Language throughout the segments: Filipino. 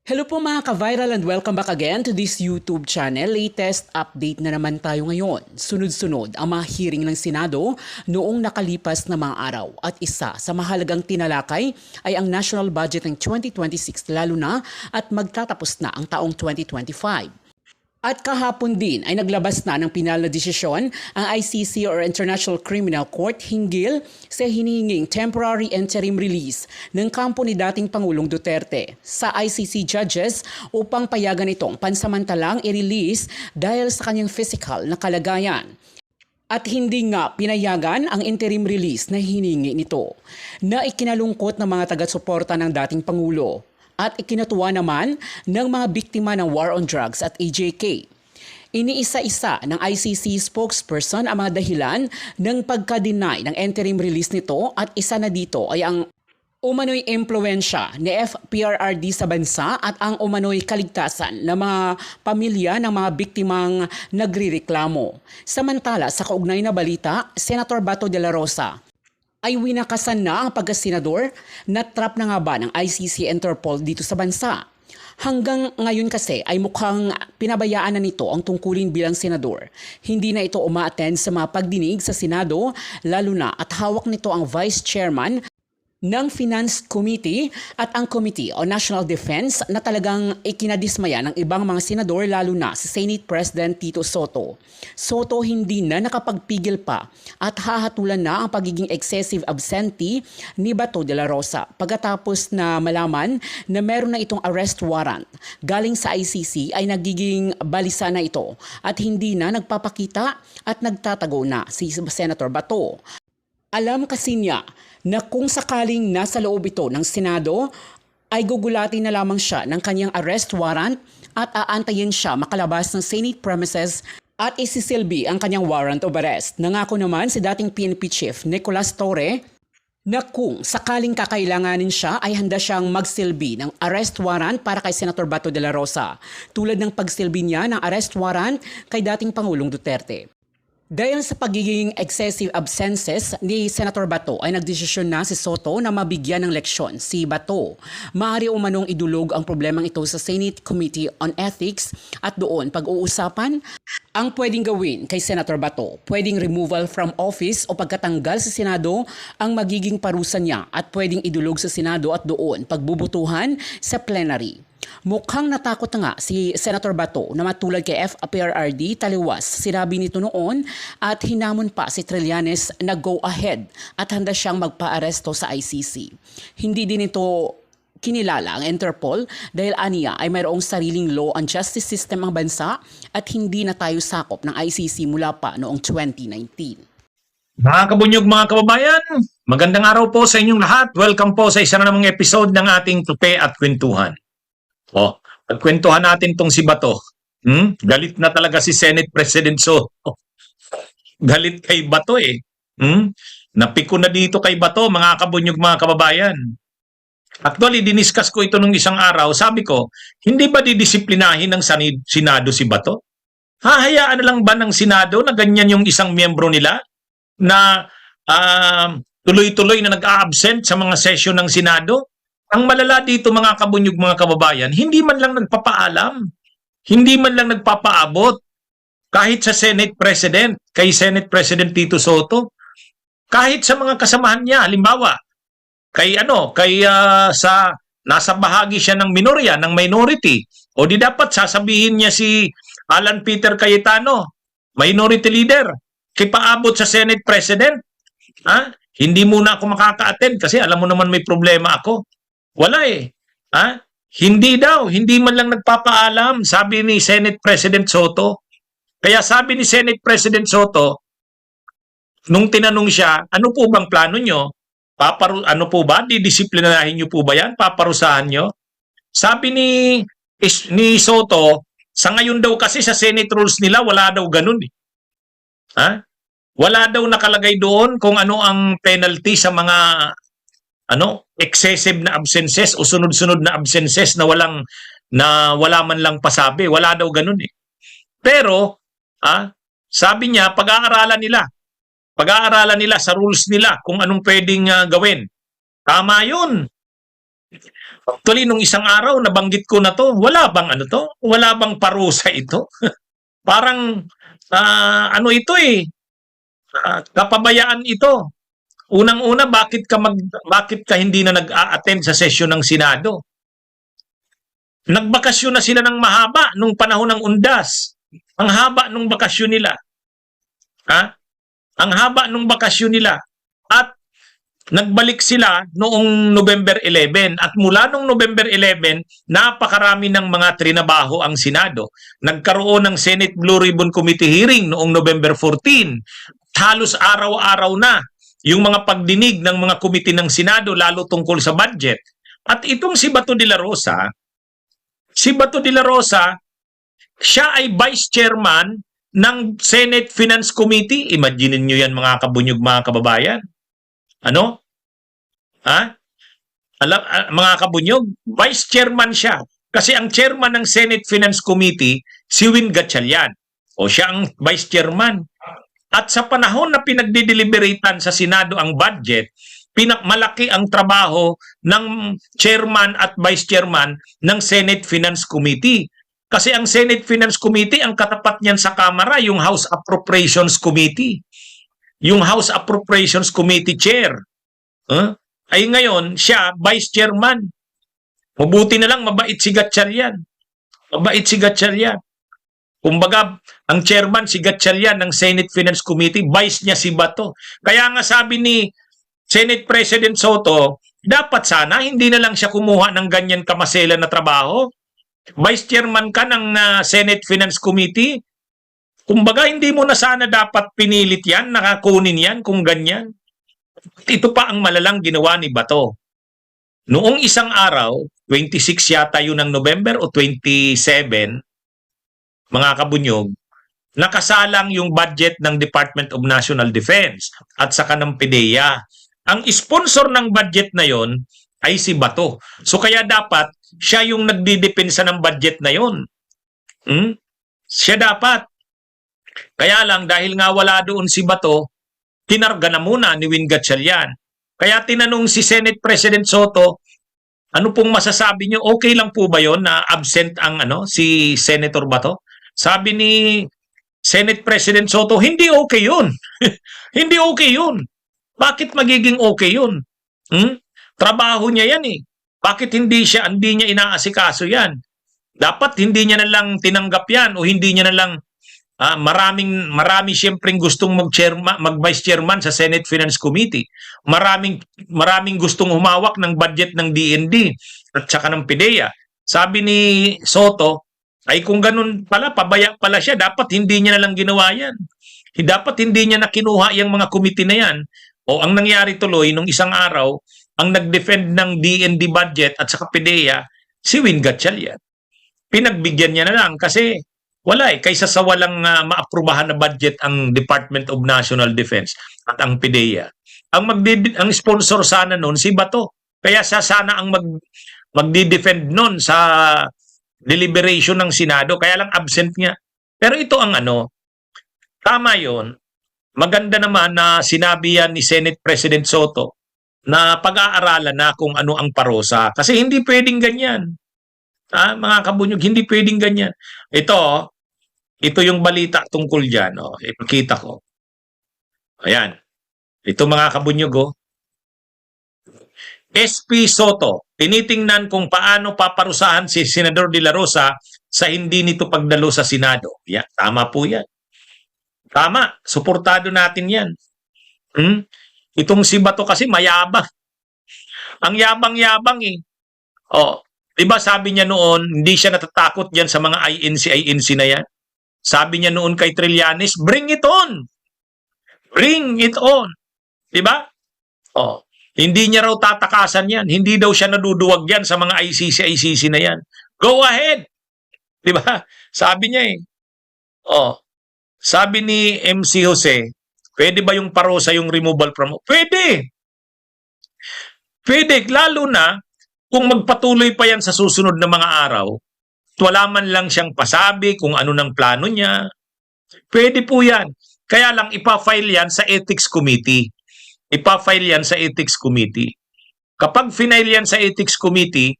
Hello po mga ka-viral and welcome back again to this YouTube channel. Latest update na naman tayo ngayon. Sunod-sunod ang mga hearing ng Senado noong nakalipas na mga araw. At isa sa mahalagang tinalakay ay ang national budget ng 2026 lalo na at magtatapos na ang taong 2025. At kahapon din ay naglabas na ng pinal na desisyon ang ICC or International Criminal Court hinggil sa hinihinging temporary interim release ng kampo ni dating Pangulong Duterte sa ICC judges upang payagan itong pansamantalang i-release dahil sa kanyang physical na kalagayan. At hindi nga pinayagan ang interim release na hiningi nito na ikinalungkot ng mga taga-suporta ng dating Pangulo. At ikinatuwa naman ng mga biktima ng war on drugs at AJK. Iniisa-isa ng ICC spokesperson ang mga dahilan ng pagka-deny ng interim release nito at isa na dito ay ang umano'y impluensya ni FPRRD sa bansa at ang umano'y kaligtasan ng mga pamilya ng mga biktimang nagrireklamo. Samantala sa kaugnay na balita, Senator Bato de la Rosa ay winakasan na ang pagkasenador na trap na nga ba ng ICC Interpol dito sa bansa. Hanggang ngayon kasi ay mukhang pinabayaan na nito ang tungkulin bilang senador. Hindi na ito uma-attend sa mga pagdinig sa Senado, lalo na at hawak nito ang Vice Chairman ng Finance Committee at ang Committee on National Defense na talagang ikinadismaya ng ibang mga senador lalo na si Senate President Tito Soto. Soto hindi na nakapagpigil pa at hahatulan na ang pagiging excessive absentee ni Bato de la Rosa pagkatapos na malaman na meron na itong arrest warrant. Galing sa ICC ay nagiging balisa na ito at hindi na nagpapakita at nagtatago na si Senator Bato. Alam kasi niya na kung sakaling nasa loob ito ng Senado, ay gugulatin na lamang siya ng kanyang arrest warrant at aantayin siya makalabas ng Senate premises at isisilbi ang kanyang warrant of arrest. Nangako naman si dating PNP Chief Nicolas Torre na kung sakaling kakailanganin siya ay handa siyang magsilbi ng arrest warrant para kay Senator Bato de la Rosa, tulad ng pagsilbi niya ng arrest warrant kay dating Pangulong Duterte. Dahil sa pagiging excessive absences ni Senator Bato ay nagdesisyon na si Soto na mabigyan ng leksyon si Bato. Maaari umanong idulog ang problemang ito sa Senate Committee on Ethics at doon pag-uusapan ang pwedeng gawin kay Senator Bato. Pwedeng removal from office o pagkatanggal sa Senado ang magiging parusa niya at pwedeng idulog sa Senado at doon pagbubutuhan sa plenary. Mukhang natakot na nga si Senator Bato na matulad kay FPRRD taliwas. Sinabi nito noon at hinamon pa si Trillanes na go ahead at handa siyang magpa-aresto sa ICC. Hindi din ito kinilala ang Interpol dahil aniya ay mayroong sariling law and justice system ang bansa at hindi na tayo sakop ng ICC mula pa noong 2019. Mga kabunyog, mga kababayan, magandang araw po sa inyong lahat. Welcome po sa isa na namang episode ng ating Tupe at Kwentuhan. Pagkwentuhan natin tong si Bato. Galit na talaga si Senate President Soto. Galit kay Bato eh. Napiko na dito kay Bato, mga kabunyog, mga kababayan. Actually, diniscuss ko ito nung isang araw. Sabi ko, hindi ba didisiplinahin ng Senado si Bato? Hahayaan na lang ba ng Senado na ganyan yung isang miyembro nila na tuloy-tuloy na nag-a-absent sa mga session ng Senado? Ang malala dito, mga kabunyog, mga kababayan, hindi man lang nagpapaalam, hindi man lang nagpapaabot kahit sa Senate President, kay Senate President Tito Soto, kahit sa mga kasamahan niya, halimbawa, sa nasa bahagi siya ng minorya, ng minority, o di dapat sasabihin niya si Alan Peter Cayetano, minority leader, kipaabot sa Senate President. Hindi muna ako makaka-attend kasi alam mo naman may problema ako. Wala eh. Hindi daw, hindi man lang nagpapaalam, sabi ni Senate President Soto. Kaya sabi ni Senate President Soto, nung tinanong siya, ano po bang plano nyo? Ano po ba? Didisiplinahin nyo po ba yan? Paparusahan nyo? Sabi ni Soto, sa ngayon daw kasi sa Senate rules nila, wala daw ganun eh. Wala daw nakalagay doon kung ano ang penalty sa mga excessive na absences o sunod-sunod na absences na wala man lang pasabi. Wala daw ganun eh. Pero, sabi niya, pag-aaralan nila sa rules nila kung anong pwedeng gawin. Tama yun. Actually, nung isang araw, nabanggit ko na to, wala bang ano to? Wala bang parusa ito? Parang, ano ito eh, kapabayaan ito. Unang-una, bakit ka hindi na nag-a-attend sa session ng Senado? Nagbakasyon na sila ng mahaba nung panahon ng undas. Ang haba nung bakasyon nila. Ha? Ang haba nung bakasyon nila. At nagbalik sila noong November 11. At mula noong November 11, napakarami ng mga trinabaho ang Senado. Nagkaroon ng Senate Blue Ribbon Committee hearing noong November 14. Halos araw-araw na yung mga pagdinig ng mga komite ng Senado lalo tungkol sa budget. At itong si Bato de la Rosa, siya ay vice chairman ng Senate Finance Committee. Imagine niyo yan mga kabunyog, mga kababayan. Ano? Ha? Mga kabunyog, vice chairman siya. Kasi ang chairman ng Senate Finance Committee, si Win Gatchalian. O siya ang vice chairman. At sa panahon na pinagdideliberatean sa Senado ang budget, malaki ang trabaho ng chairman at vice chairman ng Senate Finance Committee. Kasi ang Senate Finance Committee, ang katapat niyan sa Kamara, yung House Appropriations Committee. Yung House Appropriations Committee chair. Ay ngayon, siya, vice chairman. Mabuti na lang, mabait si Gatchalian. Mabait si Gatchalian. Kumbaga, ang chairman si Gatchalian ng Senate Finance Committee, vice niya si Bato. Kaya nga sabi ni Senate President Soto, dapat sana hindi na lang siya kumuha ng ganyan kamasela na trabaho. Vice chairman ka ng Senate Finance Committee. Kumbaga, hindi mo na sana dapat pinilit yan, nakakunin yan kung ganyan. Ito pa ang malalang ginawa ni Bato. Noong isang araw, 26 yata yun ng November o 27, mga kabunyog, nakasalang yung budget ng Department of National Defense at saka ng PDEA. Ang sponsor ng budget na yon ay si Bato. So kaya dapat siya yung nagdidepensa ng budget na yon. Siya dapat. Kaya lang dahil nga wala doon si Bato, tinarga na muna ni Win Gatchalian. Kaya tinanong si Senate President Soto, ano pong masasabi niyo? Okay lang po ba yon na absent ang si Senator Bato? Sabi ni Senate President Soto, hindi okay yun. Hindi okay yun. Bakit magiging okay yun? Trabaho niya yan eh. Bakit hindi niya inaasikaso yan? Dapat hindi niya na lang tinanggap yan o hindi niya na lang marami siyempreng gustong mag-vice chairman sa Senate Finance Committee. Maraming gustong humawak ng budget ng DND at saka ng PDEA. Sabi ni Soto, ay kung ganun pala, pabaya pala siya, dapat hindi niya na lang ginawa yan. Dapat hindi niya na kinuha yung mga committee na yan. O ang nangyari tuloy, nung isang araw, ang nag-defend ng DND budget at saka PDEA, si Win Gatchalian. Pinagbigyan niya na lang kasi wala kaysa sa walang maaprubahan na budget ang Department of National Defense at ang PDEA. Ang sponsor sana noon si Bato. Kaya siya sana ang magdi-defend noon sa deliberation ng Senado, kaya lang absent niya. Pero ito ang tama yon. Maganda naman na sinabi yan ni Senate President Soto na pag-aaralan na kung ano ang parusa. Kasi hindi pwedeng ganyan. Mga kabunyog, hindi pwedeng ganyan. Ito yung balita tungkol dyan. Ipakita ko. Ayan. Ito mga kabunyog. SP Soto, tinitingnan kung paano paparusahan si Senador De La Rosa sa hindi nito pagdalo sa Senado. Yan, tama po yan. Tama, suportado natin yan. Itong si Bato kasi mayabang. Ang yabang-yabang eh. Diba sabi niya noon, hindi siya natatakot dyan sa mga INC na yan. Sabi niya noon kay Trillanes, bring it on. Bring it on. Diba? Hindi niya raw tatakasan yan. Hindi daw siya naduduwag yan sa mga ICC na yan. Go ahead. Diba? Sabi niya eh. Sabi ni MC Jose, pwede ba yung parusa yung removal from... Pwede. Pwede. Lalo na kung magpatuloy pa yan sa susunod na mga araw, wala man lang siyang pasabi kung ano ng plano niya. Pwede po yan. Kaya lang ipa-file yan sa Ethics Committee. Ipa-file yan sa Ethics Committee. Kapag final yan sa Ethics Committee,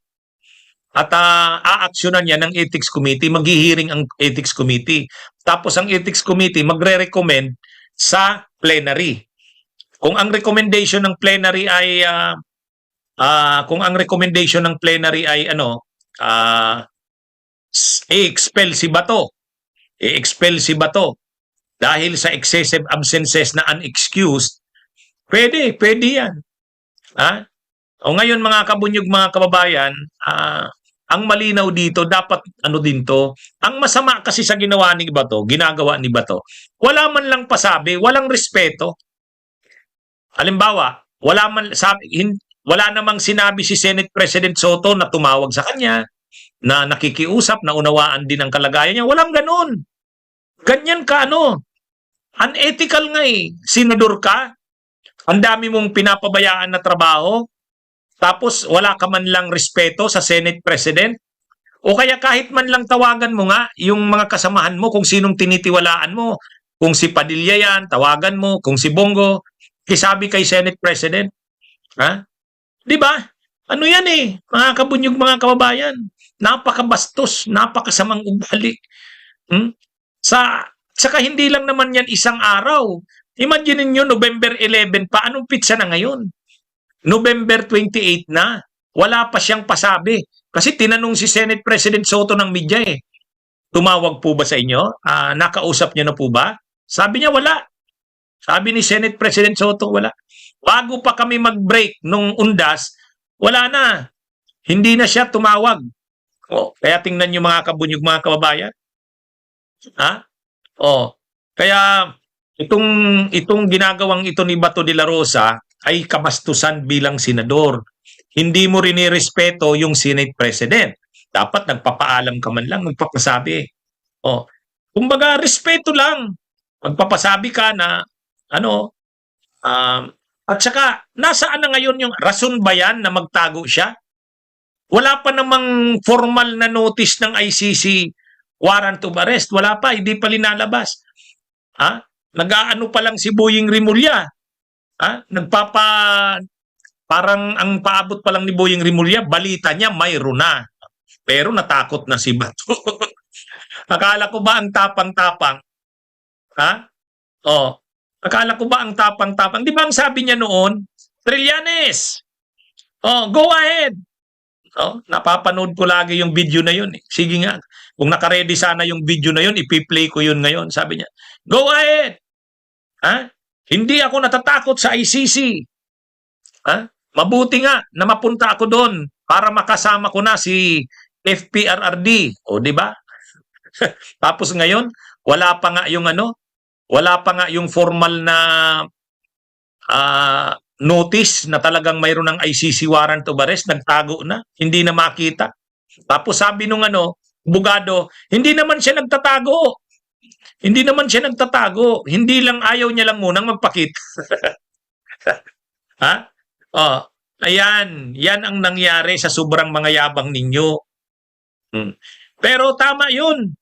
at aaksyonan yan ng Ethics Committee, maghihiring ang Ethics Committee. Tapos ang Ethics Committee magre-recommend sa plenary. Kung ang recommendation ng plenary ay i-expel si Bato. I-expel si Bato dahil sa excessive absences na unexcused, pwede yan. O ngayon mga kabunyog, mga kababayan, ang malinaw dito, dapat din to, ang masama kasi sa ginagawa ni Bato, wala man lang pasabi, walang respeto. Halimbawa, wala namang sinabi si Senate President Soto na tumawag sa kanya, na nakikiusap, na unawaan din ang kalagayan niya. Walang ganun. Ganyan ka unethical nga eh. Senador ka, ang dami mong pinapabayaan na trabaho, tapos wala ka man lang respeto sa Senate President, o kaya kahit man lang tawagan mo nga yung mga kasamahan mo kung sinong tinitiwalaan mo, kung si Padilla yan, tawagan mo, kung si Bongo, kisabi kay Senate President. Di ba? Ano yan eh, mga kabunyog, mga kababayan, napakabastos, napakasamang ugali. Saka hindi lang naman yan isang araw. Imagine niyo November 11 pa, anong pitsa na ngayon? November 28 na, wala pa siyang pasabi. Kasi tinanong si Senate President Soto ng media eh, tumawag po ba sa inyo? Nakausap niyo na po ba? Sabi niya wala. Sabi ni Senate President Soto wala. Bago pa kami mag-break nung undas, wala na. Hindi na siya tumawag. Kaya tingnan niyo mga kabunyog, mga kababayan. Kaya itong ginagawang ito ni Bato de la Rosa ay kabastusan bilang senador. Hindi mo rin irespeto yung Senate President. Dapat nagpapaalam ka man lang, magpapasabi. Kumbaga, respeto lang. Magpapasabi ka na, at saka, nasaan na ngayon yung rason ba yan na magtago siya? Wala pa namang formal na notice ng ICC warrant of arrest. Wala pa, hindi pa linalabas. Nag-aano pa lang si Boying Rimulya. Parang ang paabot pa lang ni Boying Rimulya, balita niya mayroon na. Pero natakot na si Bato. Akala ko ba ang tapang-tapang? Akala ko ba ang tapang-tapang? Di ba ang sabi niya noon, Trillanes, go ahead. Napapanood ko lagi yung video na yun. Sige nga, kung nakaredy sana yung video na yun, ipi-play ko yun ngayon. Sabi niya, go ahead. Hindi ako natatakot sa ICC. Mabuti nga na mapunta ako doon para makasama ko na si FPRRD. Di ba? Tapos ngayon, wala pa nga yung formal na notice na talagang mayroon ng ICC warrant of arrest, nagtago na, hindi na makita. Tapos sabi nung bugado, hindi naman siya nagtatago. Hindi lang ayaw niya lang munang magpakita. Ayan, yan ang nangyari sa sobrang mga yabang ninyo. Pero tama yun.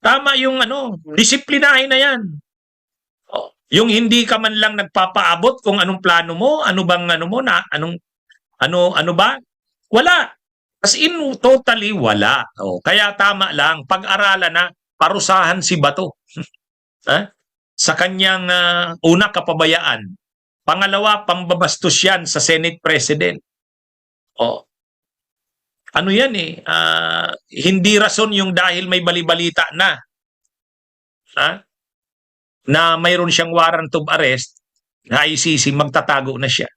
Tama yung disiplinahin na yan. Yung hindi ka man lang nagpapaabot kung anong plano mo, ano ba? Wala. As in, totally wala. Kaya tama lang, pag-aralan na, parusahan si Bato. Sa kanyang una, kapabayaan. Pangalawa, pambabastos yan sa Senate President. Ano yan hindi rason yung dahil may balibalita na. Na mayroon siyang warrant of arrest na ICC, magtatago na siya.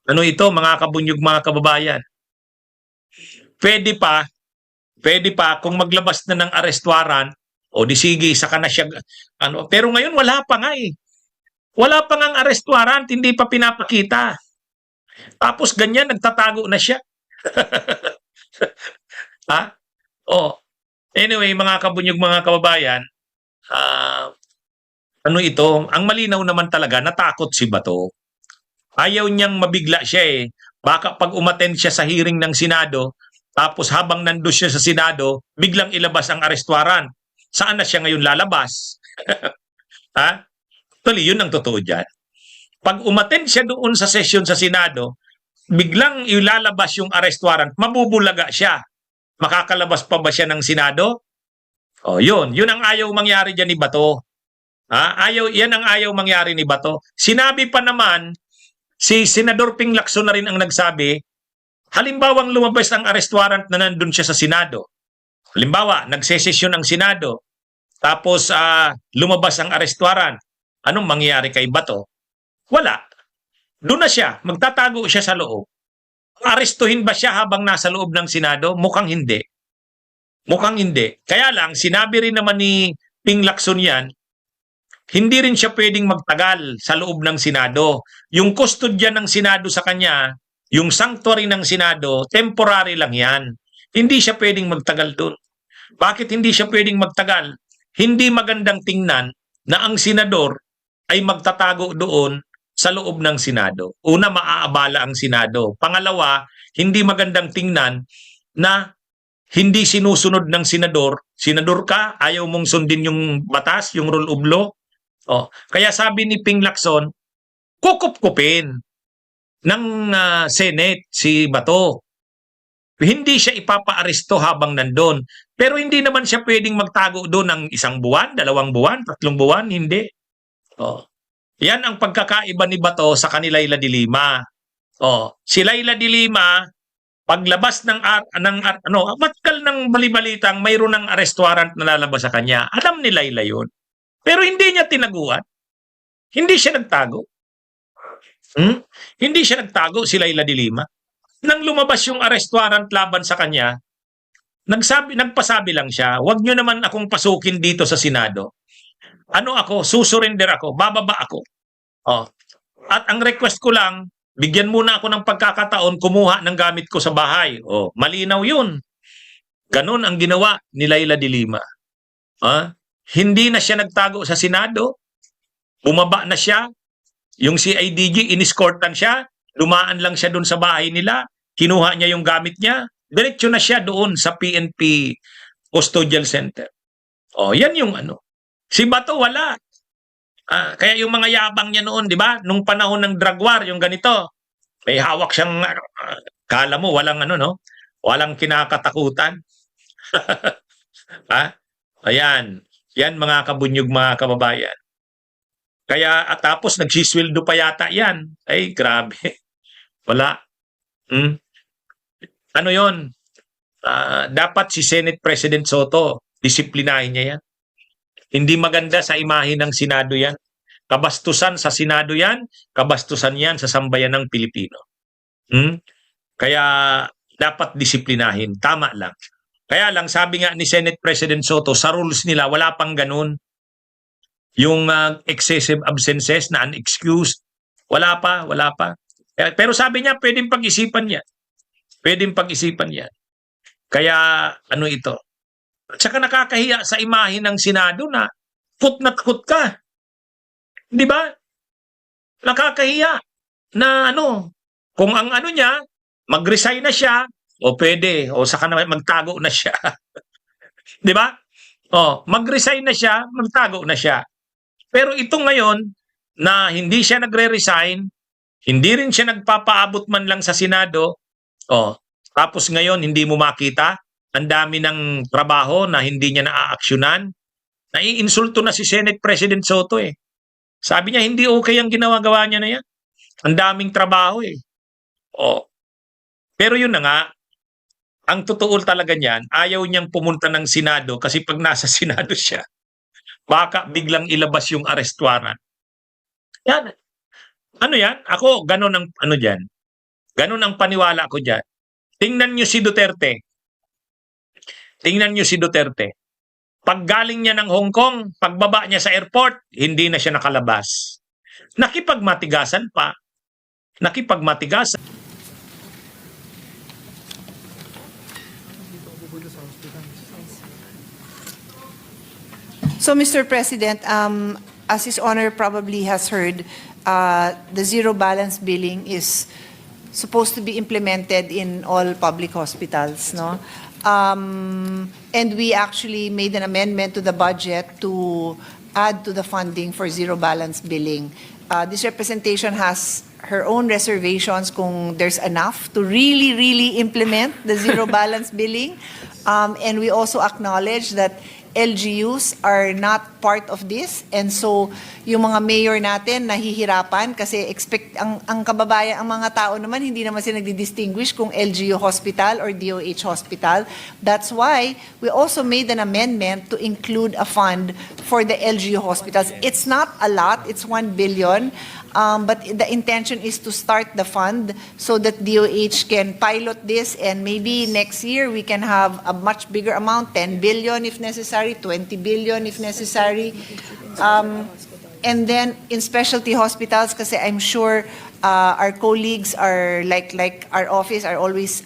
Ano ito, mga kabunyog, mga kababayan? Pwede pa kung maglabas na ng arrest warrant, di sige, saka na siya, pero ngayon wala pa nga eh. Wala pa nga arrest warrant, hindi pa pinapakita. Tapos ganyan, nagtatago na siya. Anyway, mga kabunyog, mga kababayan, ang malinaw naman talaga, natakot si Bato. Ayaw niyang mabigla siya eh. Baka pag umattend siya sa hearing ng Senado, tapos habang nandun siya sa Senado, biglang ilabas ang arrest warrant. Saan na siya ngayon lalabas? Actually, yun ang totoo dyan. Pag umattend siya doon sa session sa Senado, biglang ilalabas yung arrest warrant, mabubulaga siya. Makakalabas pa ba siya ng Senado? O, yun ang ayaw mangyari dyan ni Bato. Yan ang ayaw mangyari ni Bato. Sinabi pa naman, si Senador Ping Lacson na rin ang nagsabi, halimbawang lumabas ang arrest warrant na nandun siya sa Senado. Halimbawa, nagsesesyon ang Senado, tapos lumabas ang arrest warrant. Anong mangyayari kay Bato? Wala. Doon na siya, magtatago siya sa loob. Arestuhin ba siya habang nasa loob ng Senado? Mukhang hindi. Mukhang hindi. Kaya lang, sinabi rin naman ni Ping Lacson yan, hindi rin siya pwedeng magtagal sa loob ng Senado. Yung kustodya ng Senado sa kanya, yung sanctuary ng Senado, temporary lang yan. Hindi siya pwedeng magtagal doon. Bakit hindi siya pwedeng magtagal? Hindi magandang tingnan na ang senador ay magtatago doon sa loob ng Senado. Una, maaabala ang Senado. Pangalawa, hindi magandang tingnan na hindi sinusunod ng senador. Senador ka, ayaw mong sundin yung batas, yung rule of law. Kaya sabi ni Ping Lacson, kukup-kupin ng Senate si Bato. Hindi siya ipapa-aresto habang nandun. Pero hindi naman siya pwedeng magtago doon ng 1 buwan, 2 buwan, 3 buwan, hindi. Yan ang pagkakaiba ni Bato sa kanila Laila de Lima. Si Laila de Lima, paglabas ng matkal ng balibalitang mayroon ng arrest warrant na lalabas sa kanya. Alam ni Laila yun. Pero hindi niya tinaguan. Hindi siya nagtago. Hindi siya nagtago si Laila de Lima. Nang lumabas yung arrest warrant laban sa kanya, nagpasabi lang siya, "Huwag niyo naman akong pasukin dito sa Senado. Susurrender ako, bababa ako. At ang request ko lang, bigyan muna ako ng pagkakataon kumuha ng gamit ko sa bahay." Malinaw yun. Ganon ang ginawa ni Laila de Lima. Hindi na siya nagtago sa Senado. Bumaba na siya. Yung CIDG, iniskortan siya. Dumaan lang siya doon sa bahay nila. Kinuha niya yung gamit niya. Diretso na siya doon sa PNP Custodial Center. Yan yung Si Bato wala. Kaya yung mga yabang niya noon, di ba? Nung panahon ng drug war, yung ganito. May hawak siyang, kala mo, walang walang kinakatakutan. Ayan. Yan mga kabunyog, mga kababayan. Kaya tapos nagsisweldo pa yata yan. Ay, grabe. Wala. Yon? Dapat si Senate President Soto, disiplinahin niya yan. Hindi maganda sa imahe ng Senado yan. Kabastusan sa Senado yan, kabastusan yan sa sambayan ng Pilipino. Kaya dapat disiplinahin. Tama lang. Kaya lang, sabi nga ni Senate President Soto, sa rules nila, wala pang ganun. Yung excessive absences na unexcused, wala pa. Pero sabi niya, pwedeng pag-isipan niya. Kaya, ito? At saka nakakahiya sa imahe ng Senado na takot na takot ka. Di ba? Nakakahiya na kung ang niya, mag-resign na siya, pwede, saka na magtago na siya. Di ba? Mag-resign na siya, magtago na siya. Pero ito ngayon, na hindi siya nagre-resign, hindi rin siya nagpapaabot man lang sa Senado, tapos ngayon hindi mo makita, ang dami ng trabaho na hindi niya naaaksyonan. Naiinsulto na si Senate President Soto Sabi niya, hindi okay ang ginagawa niya na yan. Ang daming trabaho Pero yun na nga, ang totoo talaga niyan, ayaw niyang pumunta ng Senado kasi pag nasa Senado siya, baka biglang ilabas yung arrest warrant. Yan. Yan? Ako, ganun ang dyan. Ganun ang paniwala ko dyan. Tingnan nyo si Duterte. Pag galing niya ng Hong Kong, pagbaba niya sa airport, hindi na siya nakalabas. Nakipagmatigasan pa. So, Mr. President, as His Honor probably has heard, the zero balance billing is supposed to be implemented in all public hospitals, no? And we actually made an amendment to the budget to add to the funding for zero balance billing. This representation has her own reservations kung there's enough to really, really implement the zero balance billing. And we also acknowledge that LGUs are not part of this. And so, yung mga mayor natin nahihirapan kasi ang kababayan, ang mga tao naman, hindi naman sila nagdi-distinguish kung LGU hospital or DOH hospital. That's why we also made an amendment to include a fund for the LGU hospitals. It's not a lot, it's 1 billion. But the intention is to start the fund so that DOH can pilot this, and maybe next year we can have a much bigger amount, 10 billion if necessary, 20 billion if necessary. And then in specialty hospitals, kasi I'm sure our colleagues are like our office are always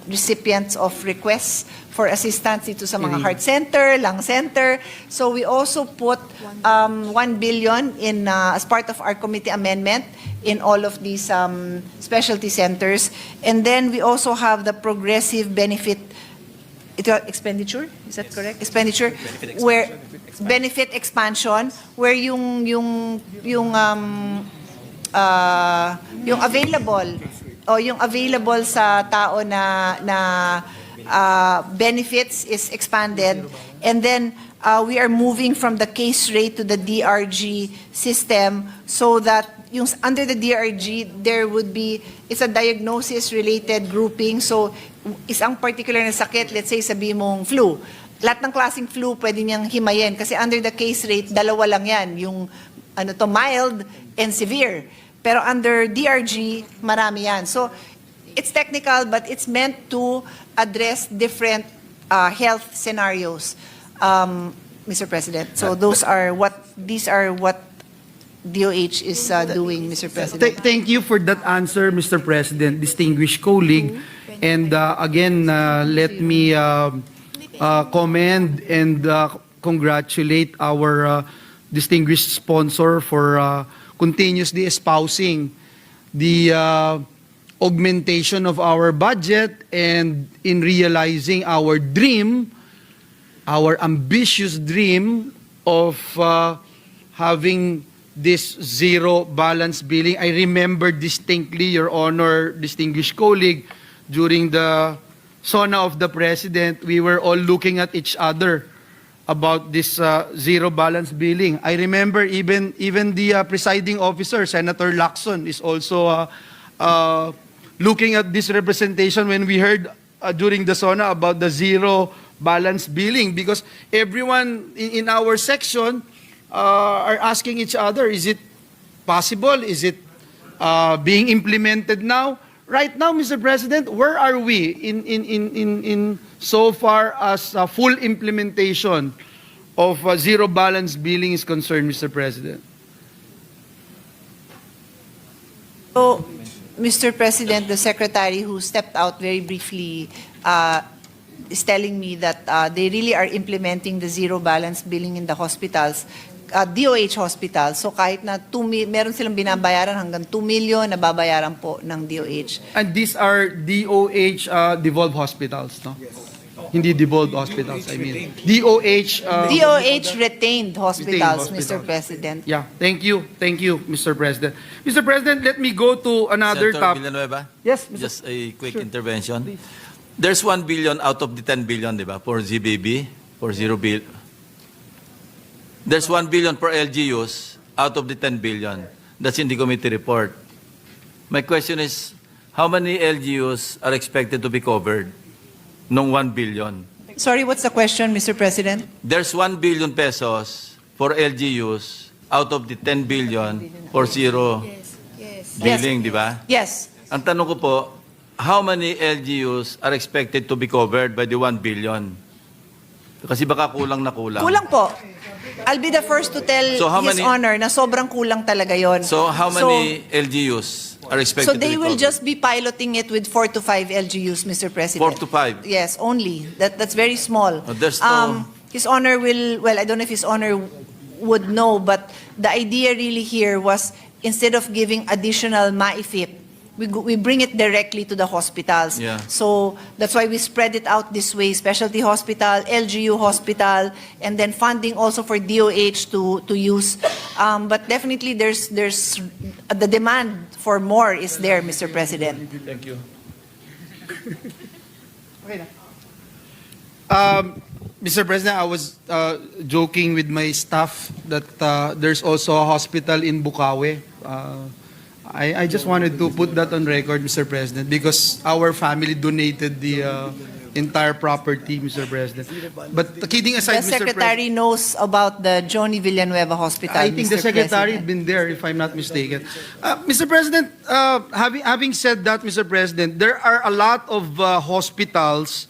recipients of requests for assistance dito sa mga heart center, lung center. So we also put 1 billion in as part of our committee amendment in all of these specialty centers. And then we also have the progressive benefit expenditure, is that correct? Expenditure, where benefit expansion, where yung available sa tao na benefits is expanded, and then we are moving from the case rate to the DRG system so that yung under the DRG there would be, it's a diagnosis related grouping. So isang particular na sakit, let's say sabi mong flu, lahat ng klaseng flu pwede niyang himayin kasi under the case rate dalawa lang yan, yung mild and severe. Pero under DRG marami yan. So it's technical, but it's meant to address different health scenarios, Mr. President. So these are what DOH is doing, Mr. President. Thank you for that answer, Mr. President, distinguished colleague. And again, let me commend and congratulate our distinguished sponsor for continuously espousing the augmentation of our budget and in realizing our dream, our ambitious dream of having this zero balance billing. I remember distinctly, Your Honor, distinguished colleague, during the SONA of the President, we were all looking at each other about this zero balance billing. I remember even the presiding officer, Senator Lacson, is also looking at this representation when we heard during the SONA about the zero balance billing, because everyone in our section are asking each other, is it possible? Is it being implemented now? Right now, Mr. President, where are we in so far as full implementation of zero balance billing is concerned, Mr. President? So, Mr. President, the secretary who stepped out very briefly is telling me that they really are implementing the zero balance billing in the hospitals, DOH hospitals. So kahit na meron silang binabayaran hanggang 2 million na babayaran po ng DOH. And these are DOH devolved hospitals, no? Yes. Hindi devolved hospitals, I mean. DOH... DOH retained hospitals, Retained Mr. hospitals. President. Yeah, thank you, Mr. President. Mr. President, let me go to another Senator topic. Villanueva? Yes, Mr. Just a quick intervention. There's 1 billion out of the 10 billion, di ba, for ZBB, for zero bill. There's 1 billion for LGUs out of the 10 billion. That's in the committee report. My question is, how many LGUs are expected to be covered nung 1 billion? Sorry, what's the question, Mr. President? There's 1 billion pesos for LGUs out of the 10 billion for zero billing, di ba? Yes. Ang tanong ko po, how many LGUs are expected to be covered by the 1 billion? Kasi baka kulang na kulang. Kulang po. I'll be the first to tell So how His many- Honor na sobrang kulang talaga yon. So how many LGUs are expected So to they be will covered? just be piloting it with 4 to 5 LGUs, Mr. President. 4 to 5? Yes, only. That's very small. There's no- His Honor will, well, I don't know if His Honor would know, but the idea really here was instead of giving additional MAIFIP we bring it directly to the hospitals. Yeah. So that's why we spread it out this way, specialty hospital, LGU hospital, and then funding also for DOH to use. But definitely there's the demand for more is there, Mr. President. Thank you. Mr. President, I was joking with my staff that there's also a hospital in Bukawi. I just wanted to put that on record, Mr. President, because our family donated the entire property, Mr. President. But kidding aside, The Mr. President, Secretary knows about the Johnny Villanueva Hospital, I think the Mr. Secretary President. been there, if I'm not mistaken. Mr. President, having said that, Mr. President, there are a lot of hospitals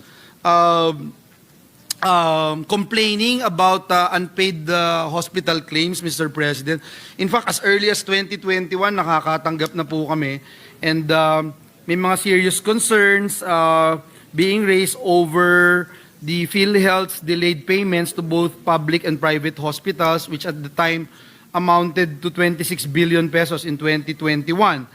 complaining about unpaid hospital claims, Mr. President. In fact, as early as 2021, nakakatanggap na po kami. And may mga serious concerns being raised over the PhilHealth's delayed payments to both public and private hospitals, which at the time amounted to 26 billion pesos in 2021.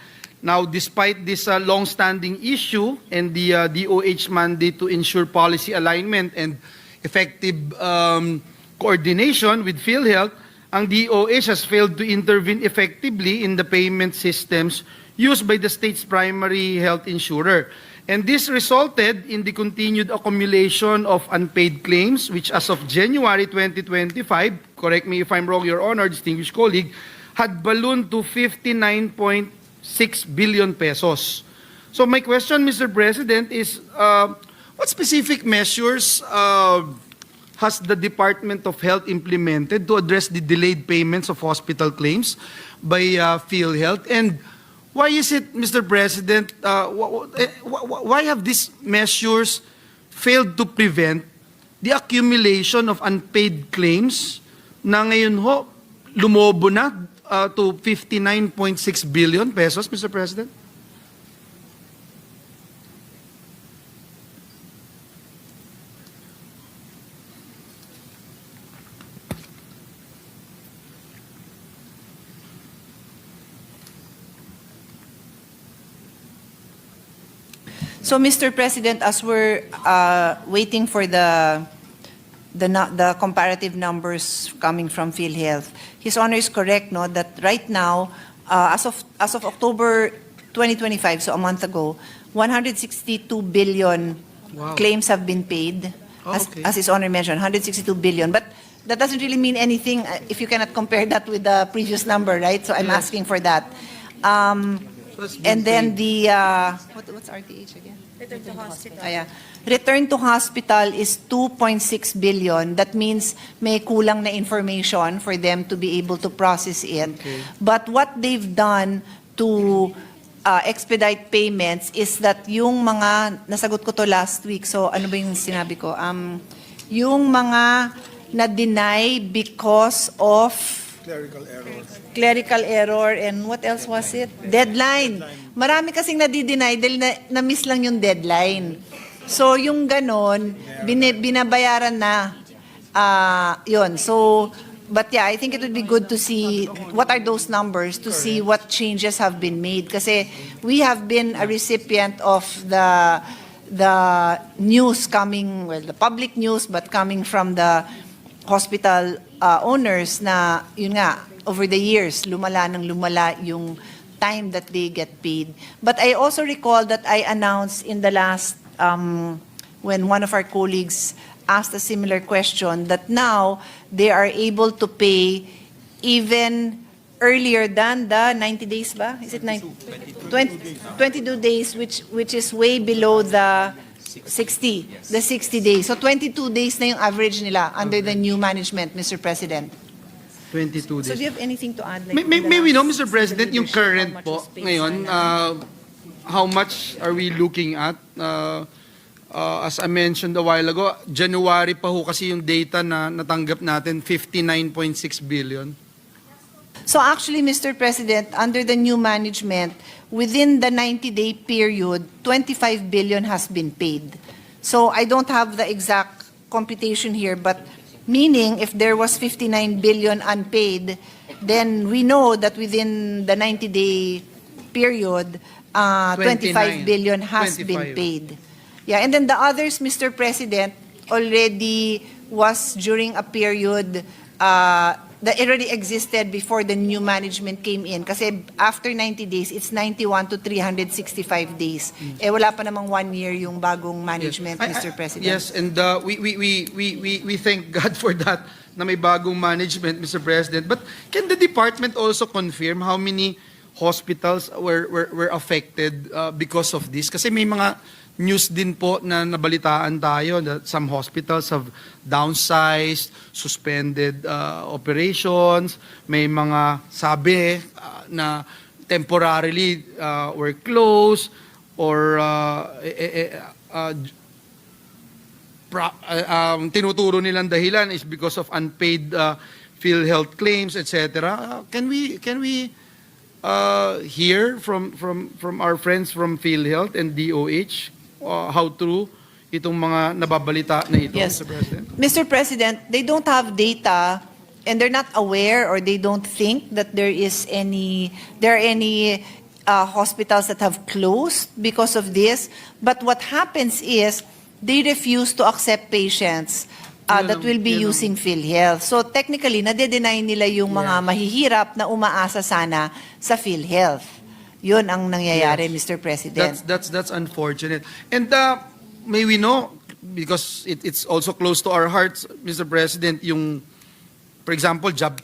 Now, despite this long-standing issue and the DOH mandate to ensure policy alignment and effective coordination with PhilHealth, ang DOH has failed to intervene effectively in the payment systems used by the state's primary health insurer. And this resulted in the continued accumulation of unpaid claims, which as of January 2025, correct me if I'm wrong, Your Honor, distinguished colleague, had ballooned to 59.6 billion pesos. So my question, Mr. President, is what specific measures has the Department of Health implemented to address the delayed payments of hospital claims by PhilHealth? And why is it, Mr. President, why have these measures failed to prevent the accumulation of unpaid claims na ngayon ho lumobo na to 59.6 billion pesos, Mr. President? So, Mr. President, as we're waiting for the comparative numbers coming from PhilHealth, His Honor is correct, no, that right now, as of October 2025, so a month ago, 162 billion Wow. claims have been paid, Okay. as His Honor mentioned, 162 billion. But that doesn't really mean anything if you cannot compare that with the previous number, right? So I'm asking for that. That's been And then paid. the, what's RTH again? Return to hospital. Yeah. Return to hospital is 2.6 billion. That means may kulang na information for them to be able to process it. Okay. But what they've done to expedite payments is that yung mga, nasagot ko to last week, so ano ba yung sinabi ko? Yung mga na-deny because of clerical error, and what else was it? Deadline. Marami kasing nadi-deny dahil na-miss lang yung deadline. So, yung ganon, binabayaran na. Yun. So, but yeah, I think it would be good to see what are those numbers, to see what changes have been made. Kasi we have been a recipient of the news coming, well, the public news, but coming from the hospital owners na, yun nga, over the years, lumala yung time that they get paid. But I also recall that I announced in the last, when one of our colleagues asked a similar question, that now they are able to pay even earlier than the 90 days ba? Is it 22 days, which is way below the 60 days. So 22 days na yung average nila under the new management, Mr. President. 22 So do days. you have anything to add? Like, May we know, the last Mr. President, yung leadership, current how much po was paid ngayon, sana? how much are we looking at? As I mentioned a while ago, January pa ho kasi yung data na natanggap natin, 59.6 billion. So actually, Mr. President, under the new management, within the 90-day period, 25 billion has been paid. So I don't have the exact computation here, but meaning if there was 59 billion unpaid, then we know that within the 90-day period, 25 29. billion has 25. been paid. Yeah, and then the others, Mr. President, already was during a period that already existed before the new management came in. Kasi after 90 days, it's 91 to 365 days. Eh wala pa namang 1 year yung bagong management, Mr. President. Yes, and we thank God for that na may bagong management, Mr. President. But can the department also confirm how many hospitals were affected because of this? Kasi may mga news din po na nabalitaan tayo that some hospitals have downsized, suspended operations, may mga sabi na temporarily were closed or tinuturo nilang dahilan is because of unpaid PhilHealth claims, etc. Can we hear from our friends from PhilHealth and DOH how true itong mga nababalita na ito, Yes. Mr. President? Mr. President, they don't have data and they're not aware or they don't think that there are any hospitals that have closed because of this. But what happens is they refuse to accept patients that will be Yun ang- using PhilHealth. So technically, nade-deny nila yung mga mahihirap na umaasa sana sa PhilHealth. Yun ang nangyayari, Yes. Mr. President. That's unfortunate. And may we know, because it's also close to our hearts, Mr. President, yung, for example, job